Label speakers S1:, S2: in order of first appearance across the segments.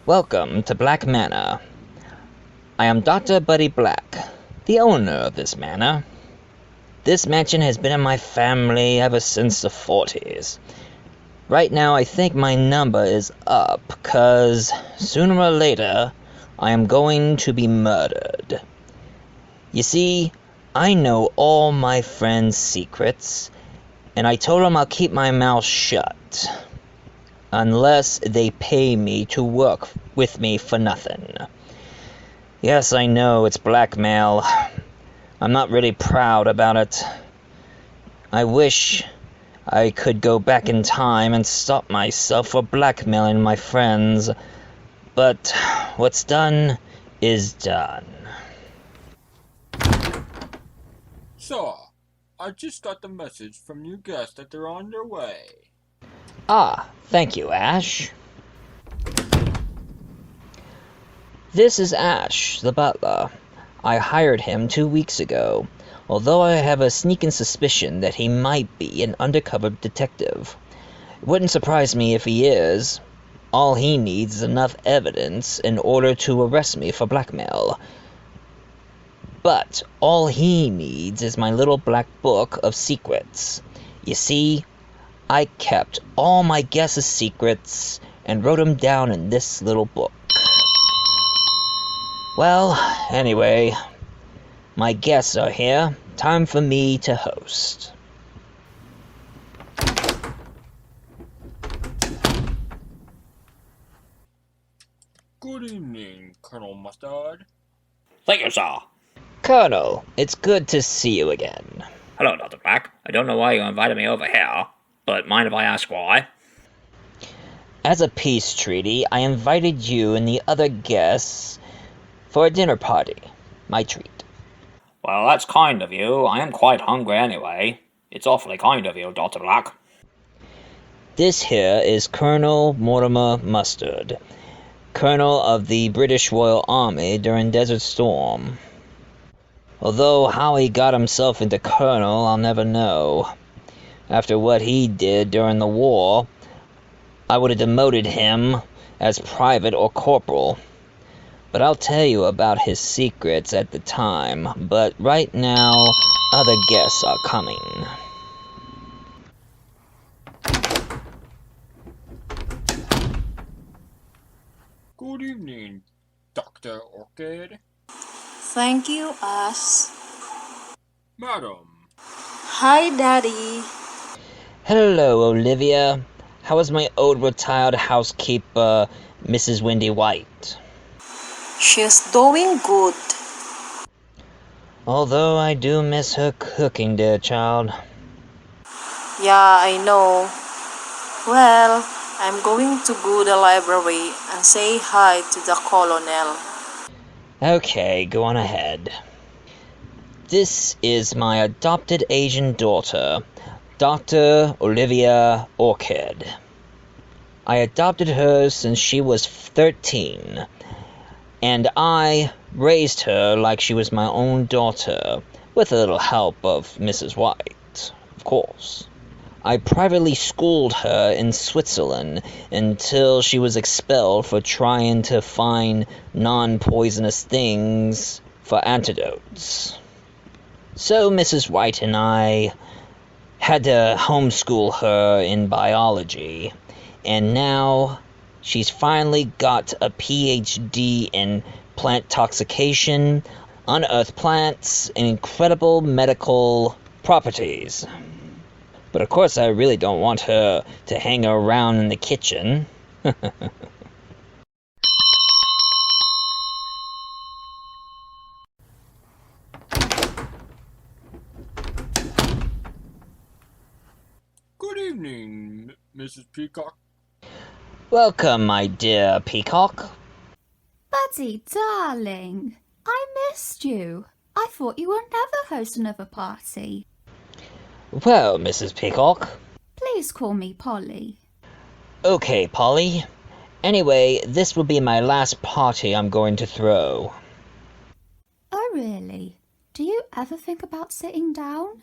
S1: Welcome to Black Manor. I am Dr. Buddy Black, the owner of this manor. This mansion has been in my family ever since the 40s. Right now I think my number is up, 'cause sooner or later I am going to be murdered. You see, I know all my friends' secrets, and I told them I'll keep my mouth shut. Unless they pay me to work with me for nothing. Yes, I know, it's blackmail. I'm not really proud about it. I wish I could go back in time and stop myself for blackmailing my friends. But what's done is done.
S2: Sir, I just got the message from new guests that they're on their way.
S1: Ah, thank you, Ash. This is Ash, the butler. I hired him 2 weeks ago, although I have a sneaking suspicion that he might be an undercover detective. It wouldn't surprise me if he is. All he needs is enough evidence in order to arrest me for blackmail. But all he needs is my little black book of secrets. You see, I kept all my guesses' secrets and wrote them down in this little book. Well, anyway, my guests are here. Time for me to host.
S2: Good evening, Colonel Mustard.
S3: Thank you, sir.
S1: Colonel, it's good to see you again.
S3: Hello, Dr. Black. I don't know why you invited me over here, but mind if I ask why?
S1: As a peace treaty, I invited you and the other guests for a dinner party. My treat.
S3: Well, that's kind of you. I am quite hungry anyway. It's awfully kind of you, Dr. Black.
S1: This here is Colonel Mortimer Mustard, Colonel of the British Royal Army during Desert Storm. Although how he got himself into colonel, I'll never know. After what he did during the war, I would have demoted him as private or corporal. But I'll tell you about his secrets at the time. But right now, other guests are coming.
S2: Good evening, Dr. Orchid.
S4: Thank you, Ash.
S2: Madam.
S4: Hi, Daddy.
S1: Hello, Olivia. How is my old retired housekeeper, Mrs. Wendy White?
S4: She's doing good.
S1: Although I do miss her cooking, dear child.
S4: Yeah, I know. Well, I'm going to go to the library and say hi to the colonel.
S1: Okay, go on ahead. This is my adopted Asian daughter, Dr. Olivia Orchid. I adopted her since she was 13, and I raised her like she was my own daughter, with a little help of Mrs. White, of course. I privately schooled her in Switzerland until she was expelled for trying to find non-poisonous things for antidotes. So Mrs. White and I had to homeschool her in biology, and now she's finally got a PhD in plant toxication, unearthed plants, and incredible medical properties. But of course I really don't want her to hang around in the kitchen.
S2: evening, Mrs. Peacock.
S1: Welcome, my dear Peacock.
S5: Buddy, darling, I missed you. I thought you would never host another party.
S1: Well, Mrs. Peacock.
S5: Please call me Polly.
S1: Okay, Polly. Anyway, this will be my last party I'm going to throw.
S5: Oh, really? Do you ever think about sitting down?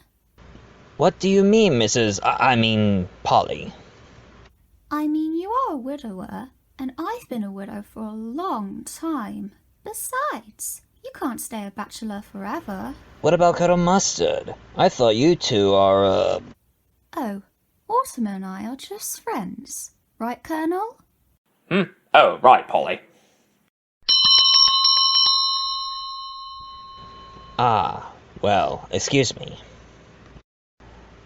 S1: What do you mean, I mean, Polly?
S5: I mean, you are a widower, and I've been a widow for a long time. Besides, you can't stay a bachelor forever.
S1: What about Colonel Mustard? I thought you two are,
S5: Oh, Autumn and I are just friends. Right, Colonel?
S3: Oh, right, Polly.
S1: Ah, well, excuse me.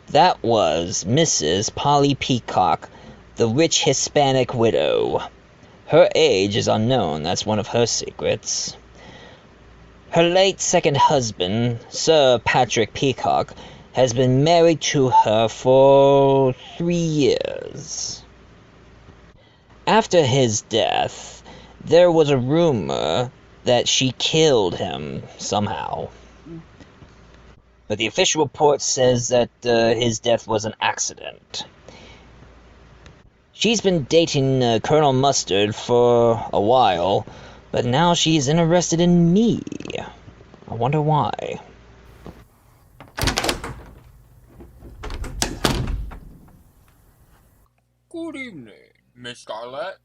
S1: That was Mrs. Polly Peacock, the rich Hispanic widow. Her age is unknown, that's one of her secrets. Her late second husband, Sir Patrick Peacock, has been married to her for 3 years. After his death, there was a rumor that she killed him somehow. But the official report says that his death was an accident. She's been dating Colonel Mustard for a while, but now she's interested in me. I wonder why.
S2: Good evening, Miss Scarlett.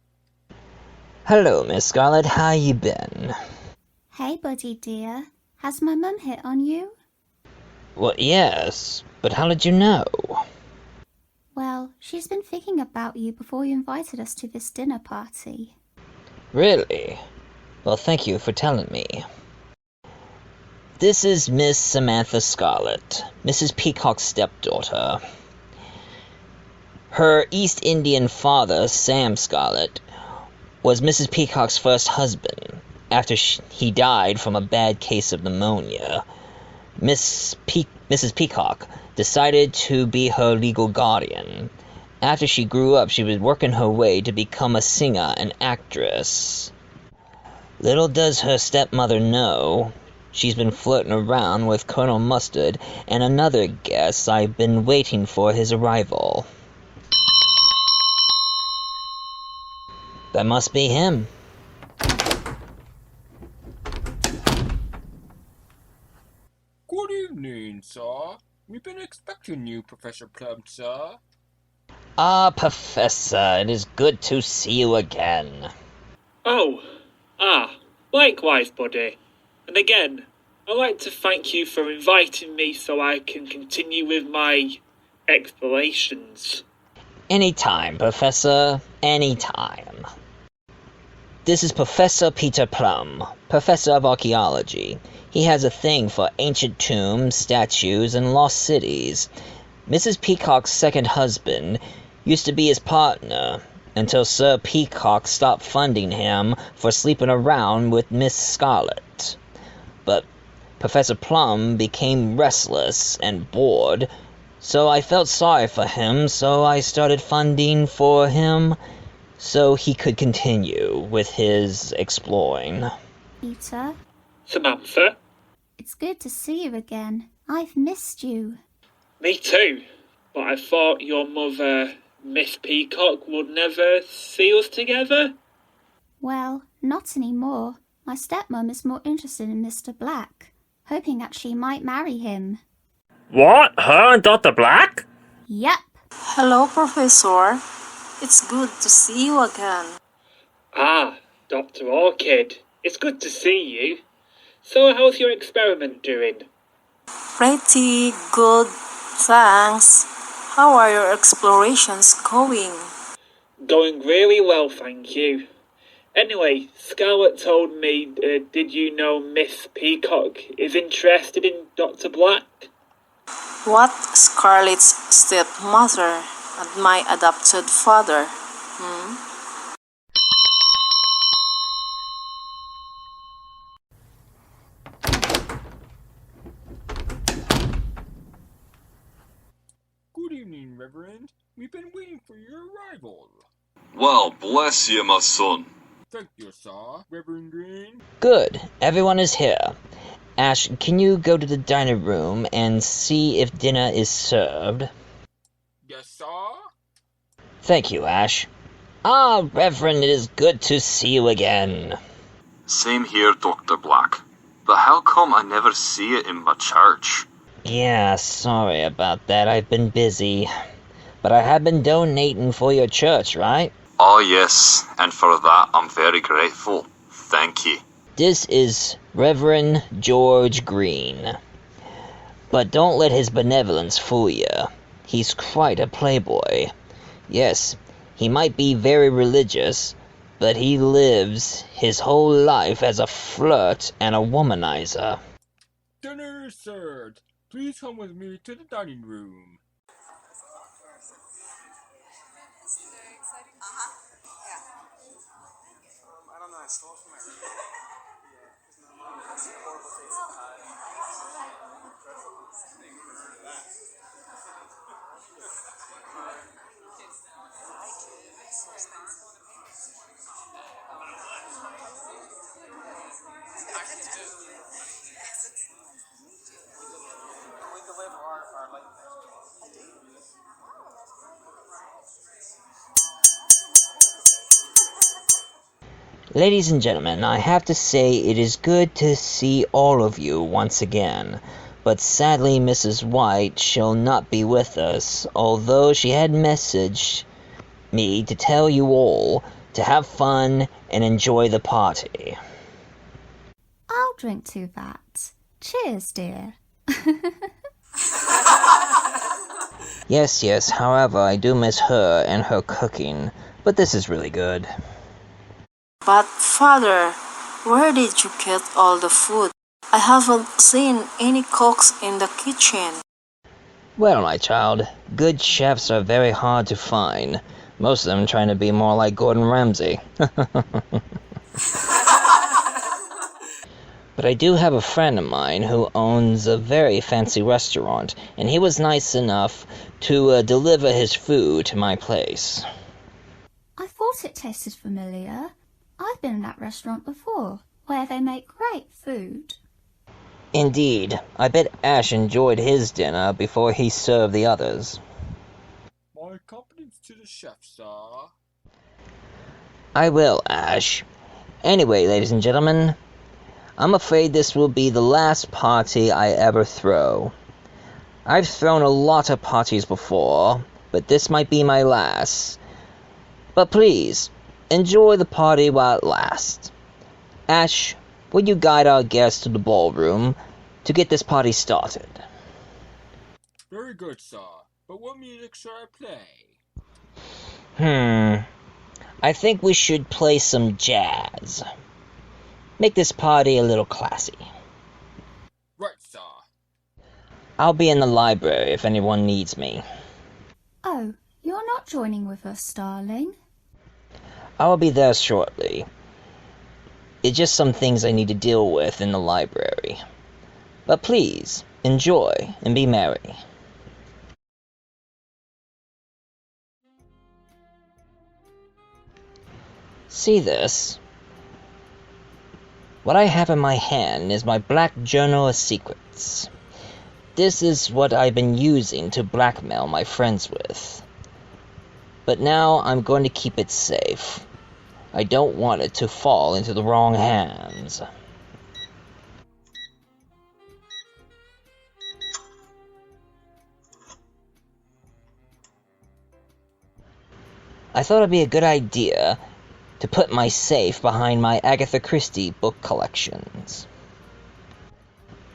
S1: Hello, Miss Scarlett, how you been?
S5: Hey, buddy dear. Has my mum hit on you?
S1: Well, yes, but how did you know?
S5: Well, she's been thinking about you before you invited us to this dinner party.
S1: Really? Well, thank you for telling me. This is Miss Samantha Scarlett, Mrs. Peacock's stepdaughter. Her East Indian father, Sam Scarlett, was Mrs. Peacock's first husband. After he died from a bad case of pneumonia, Mrs. Peacock decided to be her legal guardian. After she grew up, she was working her way to become a singer and actress. Little does her stepmother know, she's been flirting around with Colonel Mustard and another guest. I've been waiting for his arrival. That must be him.
S2: Good evening, sir. We've been expecting you, Professor Plum, sir.
S1: Ah, Professor, it is good to see you again.
S6: Likewise, buddy. And again, I'd like to thank you for inviting me so I can continue with my explorations.
S1: Anytime, Professor, anytime. This is Professor Peter Plum, Professor of Archaeology. He has a thing for ancient tombs, statues, and lost cities. Mrs. Peacock's second husband used to be his partner, until Sir Peacock stopped funding him for sleeping around with Miss Scarlett. But Professor Plum became restless and bored, so I felt sorry for him, so I started funding for him so he could continue with his exploring.
S5: Peter?
S6: Samantha?
S5: It's good to see you again. I've missed you.
S6: Me too. But I thought your mother, Miss Peacock, would never see us together?
S5: Well, not anymore. My stepmom is more interested in Mr. Black, hoping that she might marry him.
S3: What? Her and Dr. Black?
S5: Yep.
S4: Hello, Professor. It's good to see you again.
S6: Ah, Dr. Orchid. It's good to see you. So how's your experiment doing?
S4: Pretty good, thanks. How are your explorations going?
S6: Going really well, thank you. Anyway, Scarlett told me, did you know Miss Peacock is interested in Dr. Black?
S4: What? Scarlett's stepmother and my adopted father?
S2: Good evening, morning, Reverend. We've been waiting for your arrival.
S7: Well, bless you, my son.
S2: Thank you, sir, Reverend Green.
S1: Good. Everyone is here. Ash, can you go to the dining room and see if dinner is served?
S2: Yes, sir.
S1: Thank you, Ash. Ah, Reverend, it is good to see you again.
S7: Same here, Dr. Black. But how come I never see it in my church?
S1: Yeah, sorry about that. I've been busy. But I have been donating for your church, right?
S7: Oh yes, and for that I'm very grateful. Thank you.
S1: This is Reverend George Green. But don't let his benevolence fool you. He's quite a playboy. Yes, he might be very religious, but he lives his whole life as a flirt and a womanizer.
S2: Dinner is served. Please come with me to the dining room.
S1: Ladies and gentlemen, I have to say it is good to see all of you once again, but sadly Mrs. White shall not be with us, although she had messaged me to tell you all to have fun and enjoy the party.
S5: I'll drink to that. Cheers, dear.
S1: Yes, however, I do miss her and her cooking, but this is really good.
S4: But Father, where did you get all the food? I haven't seen any cooks in the kitchen.
S1: Well, my child, good chefs are very hard to find. Most of them trying to be more like Gordon Ramsay. But I do have a friend of mine who owns a very fancy restaurant, and he was nice enough to deliver his food to my place.
S5: I thought it tasted familiar. I've been in that restaurant before, where they make great food.
S1: Indeed, I bet Ash enjoyed his dinner before he served the others.
S2: My compliments to the chef, sir.
S1: I will, Ash. Anyway, ladies and gentlemen, I'm afraid this will be the last party I ever throw. I've thrown a lot of parties before, but this might be my last. But please, enjoy the party while it lasts. Ash, will you guide our guests to the ballroom to get this party started?
S2: Very good, sir. But what music shall I play?
S1: I think we should play some jazz. Make this party a little classy.
S2: Right, sir.
S1: I'll be in the library if anyone needs me.
S5: Oh, you're not joining with us, darling?
S1: I will be there shortly. It's just some things I need to deal with in the library. But please, enjoy and be merry. See this? What I have in my hand is my black journal of secrets. This is what I've been using to blackmail my friends with. But now I'm going to keep it safe. I don't want it to fall into the wrong hands. I thought it'd be a good idea to put my safe behind my Agatha Christie book collections.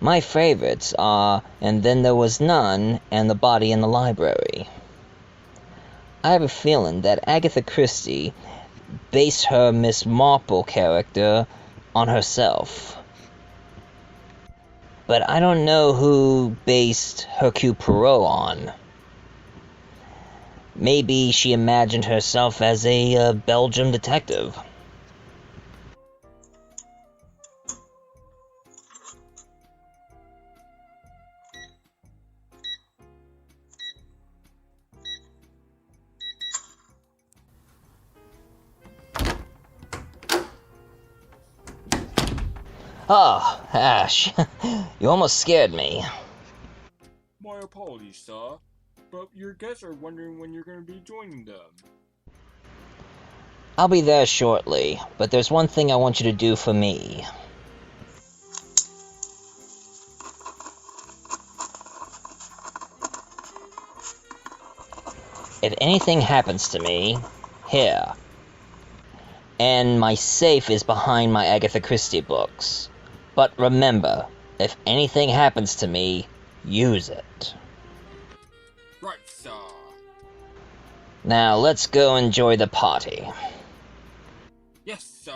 S1: My favorites are And Then There Was None and The Body in the Library. I have a feeling that Agatha Christie based her Miss Marple character on herself. But I don't know who based Hercule Poirot on. Maybe she imagined herself as a Belgian detective. Oh, Ash, you almost scared me.
S2: My apologies, sir, but your guests are wondering when you're going to be joining them.
S1: I'll be there shortly, but there's one thing I want you to do for me. If anything happens to me, here. And my safe is behind my Agatha Christie books. But remember, if anything happens to me, use it.
S2: Right, sir.
S1: Now let's go enjoy the party.
S2: Yes, sir.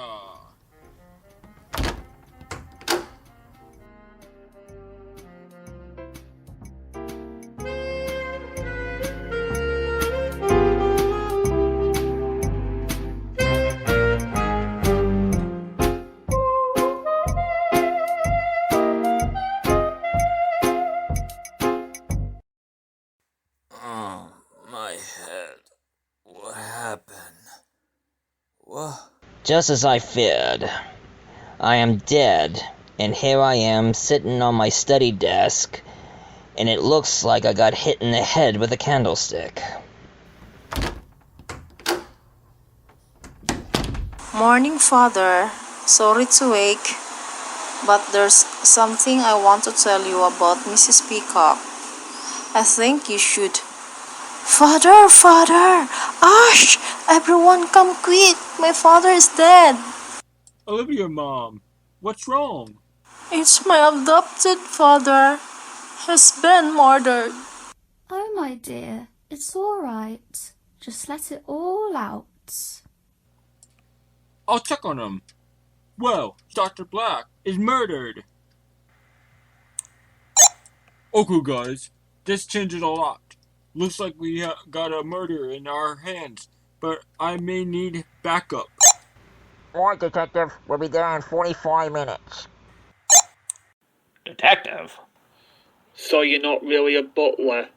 S8: Oh, my head. What happened? What?
S1: Just as I feared. I am dead, and here I am sitting on my study desk, and it looks like I got hit in the head with a candlestick.
S4: Morning, Father. Sorry to wake, but there's something I want to tell you about Mrs. Peacock. I think you should. Father! Ash! Everyone come quick! My father is dead!
S2: Olivia, Mom, what's wrong?
S4: It's my adopted father. Has been murdered.
S5: Oh, my dear, it's all right. Just let it all out.
S2: I'll check on him. Well, Dr. Black is murdered. Okay, guys, this changes a lot. Looks like we got a murder in our hands, but I may need backup.
S1: Alright, Detective. We'll be there in 45 minutes.
S3: Detective?
S6: So you're not really a butler?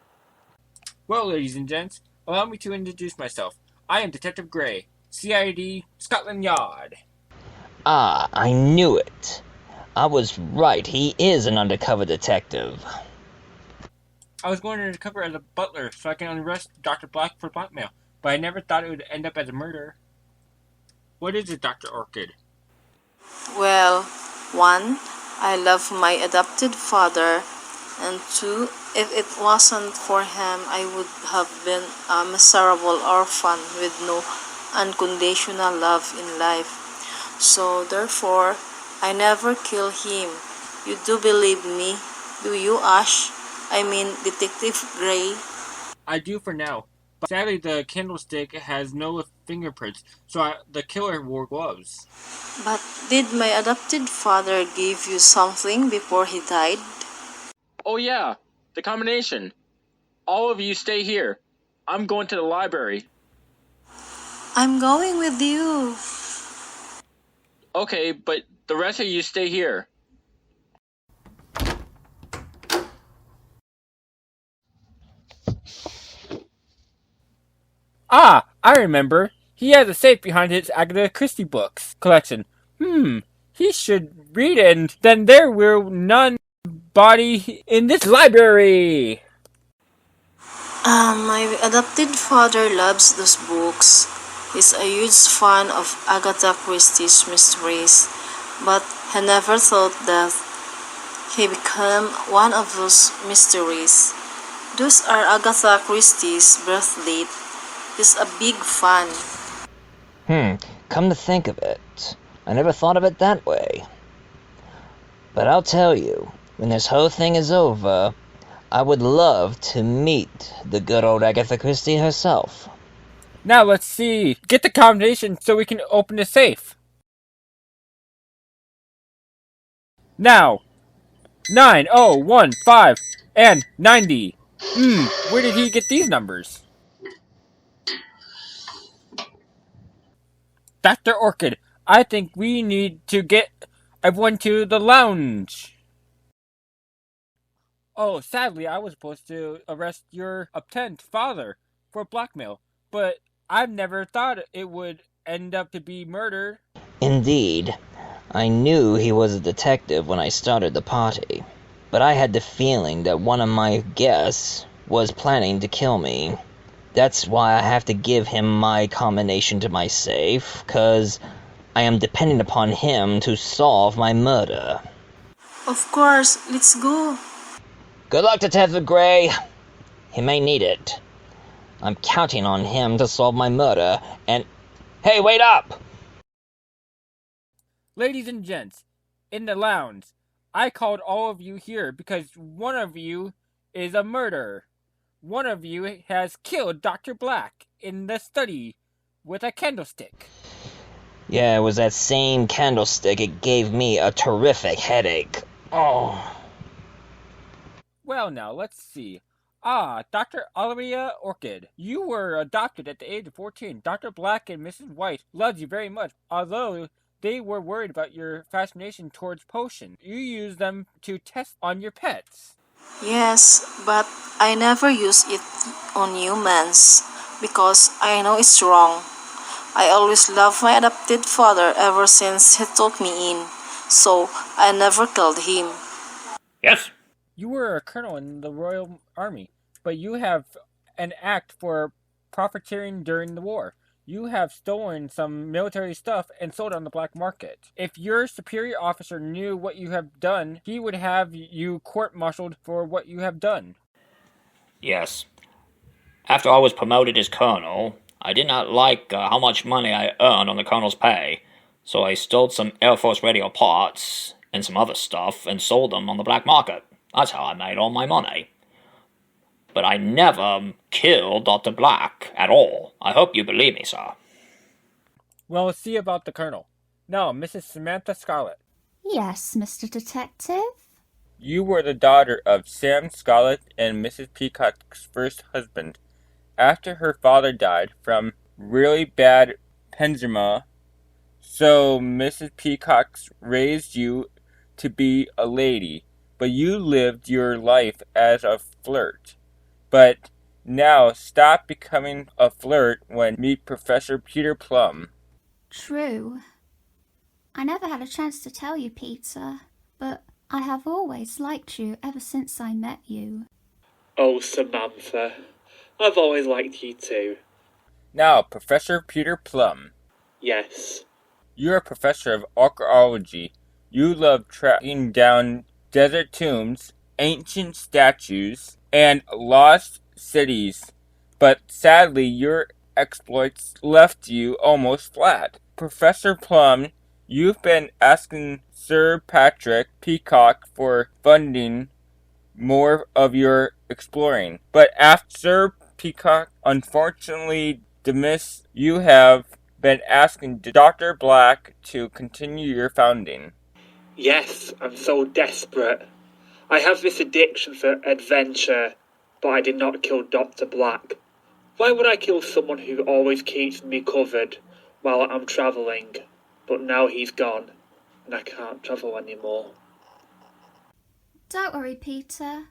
S2: Well, ladies and gents, allow me to introduce myself. I am Detective Gray, CID, Scotland Yard.
S1: Ah, I knew it. I was right, he is an undercover detective.
S2: I was going undercover as a butler so I can arrest Dr. Black for blackmail, but I never thought it would end up as a murder. What is it, Dr. Orchid?
S4: Well, 1, I love my adopted father, and 2, if it wasn't for him, I would have been a miserable orphan with no unconditional love in life. So, therefore, I never kill him. You do believe me, do you, Ash? I mean, Detective Gray?
S2: I do for now, but sadly the candlestick has no fingerprints, so the killer wore gloves.
S4: But did my adopted father give you something before he died?
S9: Oh yeah, the combination. All of you stay here. I'm going to the library.
S4: I'm going with you.
S9: Okay, but the rest of you stay here.
S10: Ah, I remember. He has a safe behind his Agatha Christie books collection. He should read it, and then there will none body in this library.
S4: My adopted father loves those books. He's a huge fan of Agatha Christie's mysteries, but he never thought that he became one of those mysteries. Those are Agatha Christie's birth date. He's a big fan.
S1: Come to think of it, I never thought of it that way. But I'll tell you, when this whole thing is over, I would love to meet the good old Agatha Christie herself.
S10: Now let's see. Get the combination so we can open the safe. Now, 9015 and 90. Where did he get these numbers? Dr. Orchid, I think we need to get everyone to the lounge. Oh, sadly, I was supposed to arrest your obtent father for blackmail, but I've never thought it would end up to be murder.
S1: Indeed, I knew he was a detective when I started the party, but I had the feeling that one of my guests was planning to kill me. That's why I have to give him my combination to my safe, 'cause I am depending upon him to solve my murder.
S4: Of course, let's go.
S1: Good luck, Detective Gray. He may need it. I'm counting on him to solve my murder, and... Hey, wait up!
S10: Ladies and gents, in the lounge, I called all of you here because one of you is a murderer. One of you has killed Dr. Black in the study with a candlestick.
S1: Yeah, it was that same candlestick. It gave me a terrific headache. Oh.
S10: Well, now, let's see. Dr. Olivia Orchid. You were adopted at the age of 14. Dr. Black and Mrs. White loved you very much, although they were worried about your fascination towards potions. You used them to test on your pets.
S4: Yes, but I never use it on humans because I know it's wrong. I always loved my adopted father ever since he took me in, so I never killed him.
S3: Yes?
S10: You were a colonel in the Royal Army, but you have an act for profiteering during the war. You have stolen some military stuff and sold it on the black market. If your superior officer knew what you have done, he would have you court-martialed for what you have done.
S3: Yes. After I was promoted as colonel, I did not like how much money I earned on the colonel's pay, so I stole some Air Force radio parts and some other stuff and sold them on the black market. That's how I made all my money. But I never killed Dr. Black at all. I hope you believe me, sir.
S10: Well, let's see about the colonel. Now, Mrs. Samantha Scarlett.
S5: Yes, Mr. Detective?
S10: You were the daughter of Sam Scarlett and Mrs. Peacock's first husband. After her father died from really bad eczema, so Mrs. Peacock raised you to be a lady, but you lived your life as a flirt. But now stop becoming a flirt when meet Professor Peter Plum.
S5: True. I never had a chance to tell you, Peter, but I have always liked you ever since I met you.
S6: Oh, Samantha, I've always liked you too.
S10: Now, Professor Peter Plum.
S6: Yes.
S10: You're a professor of archaeology. You love tracking down desert tombs, ancient statues, and lost cities. But sadly, your exploits left you almost flat. Professor Plum, you've been asking Sir Patrick Peacock for funding more of your exploring. But after Sir Peacock unfortunately dismissed, you have been asking Dr. Black to continue your founding.
S6: Yes, I'm so desperate. I have this addiction for adventure, but I did not kill Dr. Black. Why would I kill someone who always keeps me covered while I'm travelling? But now he's gone, and I can't travel anymore.
S5: Don't worry, Peter.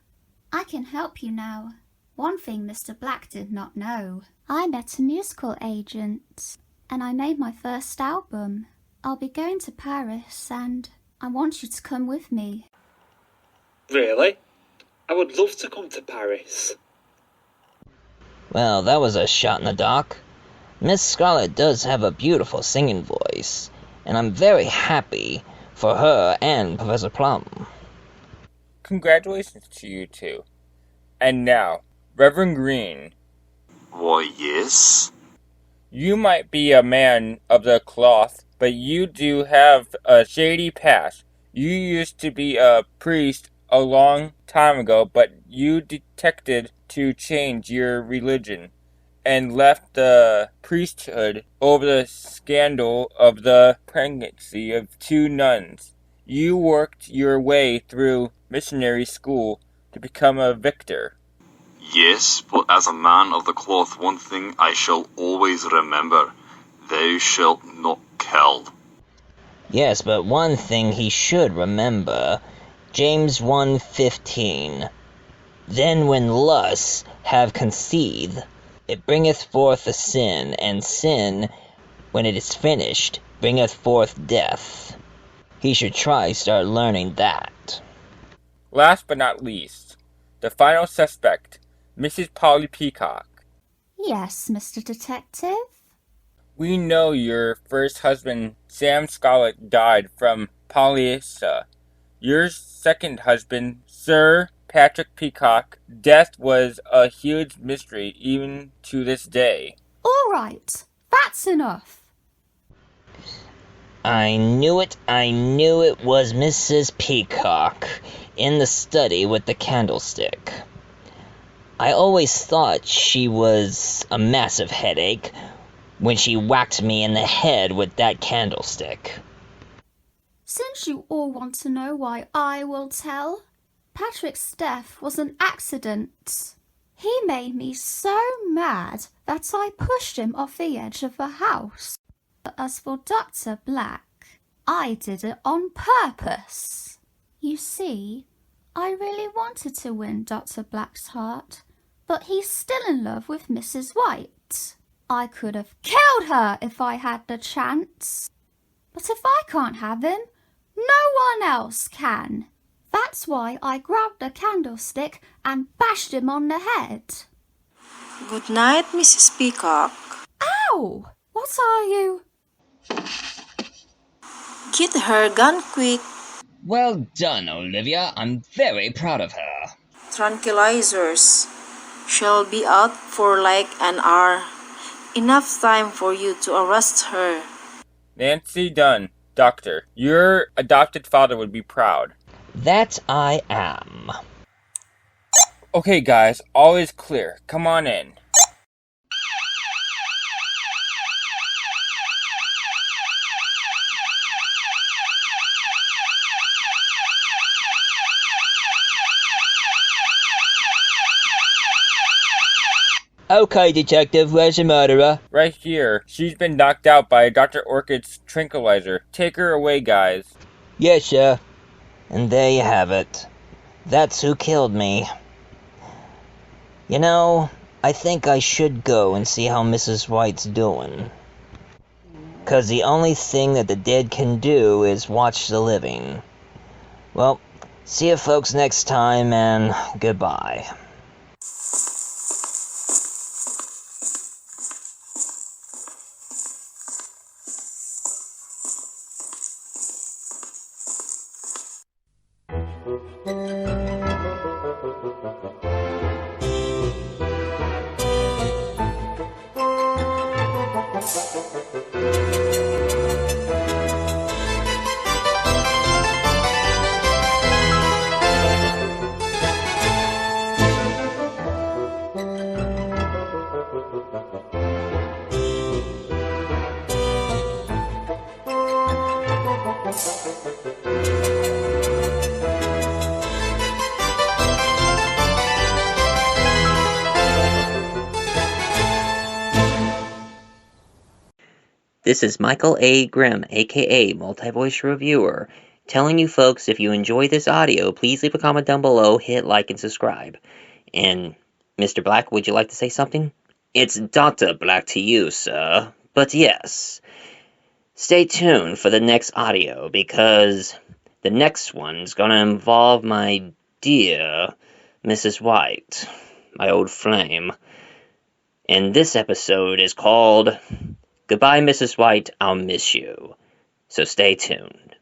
S5: I can help you now. One thing Mr. Black did not know. I met a musical agent, and I made my first album. I'll be going to Paris, and I want you to come with me.
S6: Really? I would love to come to Paris.
S1: Well, that was a shot in the dark. Miss Scarlett does have a beautiful singing voice, and I'm very happy for her and Professor Plum.
S10: Congratulations to you two. And now, Reverend Green.
S7: Why, yes?
S10: You might be a man of the cloth, but you do have a shady past. You used to be a priest a long time ago, but you detected to change your religion and left the priesthood over the scandal of the pregnancy of 2 nuns. You worked your way through missionary school to become a victor.
S7: Yes, but as a man of the cloth, one thing I shall always remember. Thou shalt not kill.
S1: Yes, but one thing he should remember. James 1:15. Then when lusts have conceived, it bringeth forth a sin, and sin, when it is finished, bringeth forth death. He should start learning that.
S10: Last but not least, the final suspect, Mrs. Polly Peacock.
S5: Yes, Mr. Detective?
S10: We know your first husband, Sam Scarlett, died from polyesa. Your second husband, Sir Patrick Peacock, death was a huge mystery even to this day.
S5: All right, that's enough.
S1: I knew it was Mrs. Peacock in the study with the candlestick. I always thought she was a massive headache when she whacked me in the head with that candlestick.
S5: Since you all want to know why, I will tell. Patrick's death was an accident. He made me so mad that I pushed him off the edge of the house. But as for Dr. Black, I did it on purpose. You see, I really wanted to win Dr. Black's heart, but he's still in love with Mrs. White. I could have killed her if I had the chance. But if I can't have him, no one else can. That's why I grabbed a candlestick and bashed him on the head.
S4: Good night, Mrs. Peacock.
S5: Ow! What are you?
S4: Get her gun quick.
S1: Well done, Olivia. I'm very proud of her.
S4: Tranquilizers. She'll be out for like an hour. Enough time for you to arrest her.
S10: Nancy Dunn, Doctor, your adopted father would be proud.
S1: That I am.
S10: Okay, guys, all is clear. Come on in.
S1: Okay, Detective, where's the murderer?
S10: Right here. She's been knocked out by Dr. Orchid's tranquilizer. Take her away, guys.
S1: Yes, sir. And there you have it. That's who killed me. You know, I think I should go and see how Mrs. White's doing. 'Cause the only thing that the dead can do is watch the living. Well, see you folks next time, and goodbye. This is Michael A. Grimm, aka Multi-Voice Reviewer, telling you folks if you enjoy this audio, please leave a comment down below, hit like and subscribe. And, Mr. Black, would you like to say something? It's Dr. Black to you, sir. But yes, stay tuned for the next audio, because the next one's gonna involve my dear Mrs. White, my old flame. And this episode is called Goodbye, Mrs. White, I'll miss you. So stay tuned.